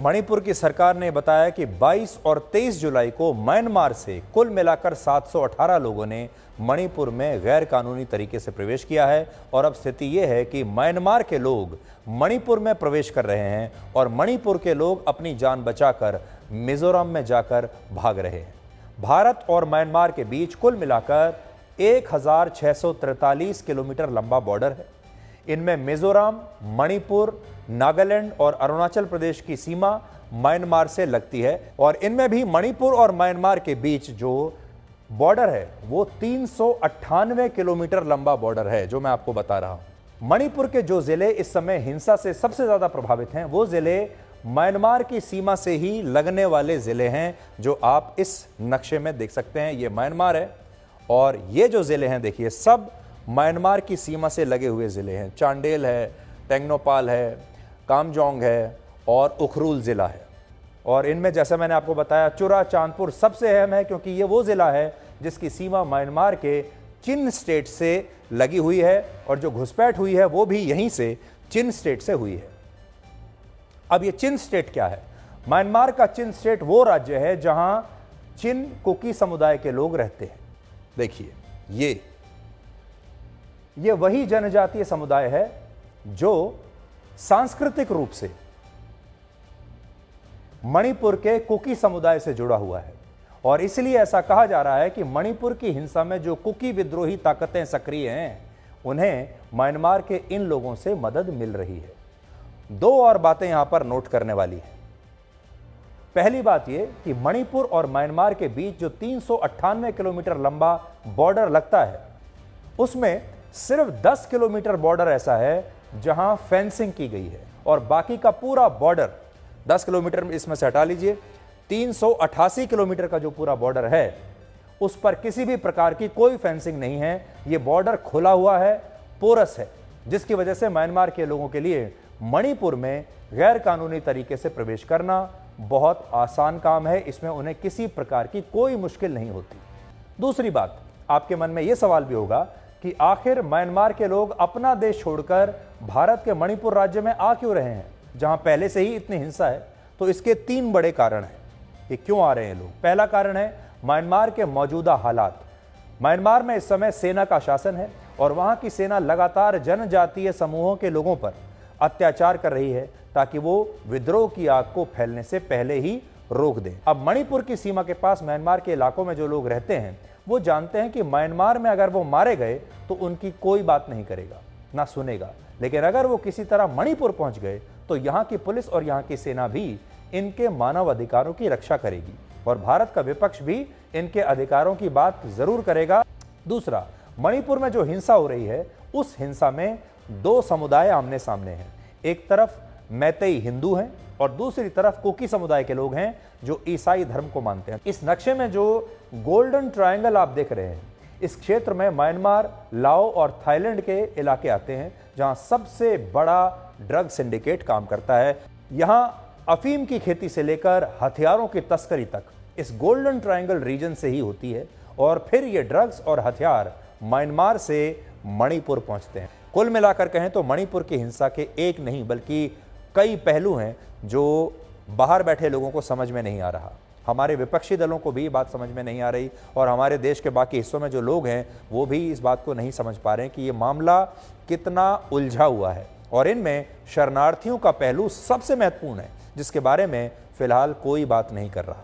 मणिपुर की सरकार ने बताया कि 22 और 23 जुलाई को म्यांमार से कुल मिलाकर 718 लोगों ने मणिपुर में गैर कानूनी तरीके से प्रवेश किया है और अब स्थिति यह है कि म्यांमार के लोग मणिपुर में प्रवेश कर रहे हैं और मणिपुर के लोग अपनी जान बचाकर मिजोरम में जाकर भाग रहे हैं। भारत और म्यांमार के बीच कुल मिलाकर 1643 किलोमीटर लंबा बॉर्डर है। इनमें मिजोरम, मणिपुर, नागालैंड और अरुणाचल प्रदेश की सीमा म्यांमार से लगती है और इनमें भी मणिपुर और म्यांमार के बीच जो बॉर्डर है वो 398 किलोमीटर लंबा बॉर्डर है, जो मैं आपको बता रहा हूं। मणिपुर के जो जिले इस समय हिंसा से सबसे ज्यादा प्रभावित हैं वो जिले म्यांमार की सीमा से ही लगने वाले जिले हैं, जो आप इस नक्शे में देख सकते हैं। ये म्यांमार है और ये जो जिले हैं देखिए सब म्यांमार की सीमा से लगे हुए जिले हैं। चांडेल है, टेंगनोपाल है, कामजोंग है और उखरुल जिला है। और इनमें जैसा मैंने आपको बताया चुरा चांदपुर सबसे अहम है, क्योंकि ये वो जिला है जिसकी सीमा म्यांमार के चिन स्टेट से लगी हुई है और जो घुसपैठ हुई है वो भी यहीं से चिन स्टेट से हुई है। अब ये चिन स्टेट क्या है? म्यांमार का चिन स्टेट वो राज्य है जहां चिन कुकी समुदाय के लोग रहते हैं। देखिए ये वही जनजातीय समुदाय है जो सांस्कृतिक रूप से मणिपुर के कुकी समुदाय से जुड़ा हुआ है और इसलिए ऐसा कहा जा रहा है कि मणिपुर की हिंसा में जो कुकी विद्रोही ताकतें सक्रिय हैं उन्हें म्यांमार के इन लोगों से मदद मिल रही है। दो और बातें यहां पर नोट करने वाली है। पहली बात यह कि मणिपुर और म्यांमार के बीच जो 398 किलोमीटर लंबा बॉर्डर लगता है उसमें सिर्फ 10 किलोमीटर बॉर्डर ऐसा है जहां फेंसिंग की गई है और बाकी का पूरा बॉर्डर 10 किलोमीटर इसमें से हटा लीजिए, 388 किलोमीटर का जो पूरा बॉर्डर है उस पर किसी भी प्रकार की कोई फेंसिंग नहीं है। यह बॉर्डर खुला हुआ है, पोरस है, जिसकी वजह से म्यांमार के लोगों के लिए मणिपुर में गैर कानूनी तरीके से प्रवेश करना बहुत आसान काम है। इसमें उन्हें किसी प्रकार की कोई मुश्किल नहीं होती। दूसरी बात, आपके मन में यह सवाल भी होगा कि आखिर म्यांमार के लोग अपना देश छोड़कर भारत के मणिपुर राज्य में आ क्यों रहे हैं जहां पहले से ही इतनी हिंसा है? तो इसके 3 बड़े कारण हैं कि क्यों आ रहे हैं लोग। पहला कारण है म्यांमार के मौजूदा हालात। म्यांमार में इस समय सेना का शासन है और वहां की सेना लगातार जनजातीय समूहों के लोगों पर अत्याचार कर रही है ताकि वो विद्रोह की आग को फैलने से पहले ही रोक दें। अब मणिपुर की सीमा के पास म्यांमार के इलाकों में जो लोग रहते हैं वो जानते हैं कि म्यांमार में अगर वो मारे गए तो उनकी कोई बात नहीं करेगा, ना सुनेगा, लेकिन अगर वो किसी तरह मणिपुर पहुंच गए तो यहाँ की पुलिस और यहाँ की सेना भी इनके मानव अधिकारों की रक्षा करेगी और भारत का विपक्ष भी इनके अधिकारों की बात जरूर करेगा। दूसरा, मणिपुर में जो हिंसा हो रही है उस हिंसा में 2 समुदाय आमने सामने हैं। एक तरफ मैतेई हिंदू हैं और दूसरी तरफ कुकी समुदाय के लोग हैं जो ईसाई धर्म को मानते हैं। इस नक्शे में जो गोल्डन ट्रायंगल आप देख रहे हैं, इस क्षेत्र में म्यांमार, लाओ और थाईलैंड के इलाके आते हैं जहां सबसे बड़ा ड्रग सिंडिकेट काम करता है। यहां अफीम की खेती से लेकर हथियारों की तस्करी तक इस गोल्डन ट्रायंगल रीजन से ही होती है और फिर ये ड्रग्स और हथियार म्यांमार से मणिपुर पहुंचते हैं। कुल मिलाकर कहें तो मणिपुर की हिंसा के एक नहीं बल्कि कई पहलू हैं जो बाहर बैठे लोगों को समझ में नहीं आ रहा। हमारे विपक्षी दलों को भी ये बात समझ में नहीं आ रही और हमारे देश के बाकी हिस्सों में जो लोग हैं वो भी इस बात को नहीं समझ पा रहे हैं कि ये मामला कितना उलझा हुआ है और इनमें शरणार्थियों का पहलू सबसे महत्वपूर्ण है जिसके बारे में फिलहाल कोई बात नहीं कर रहा।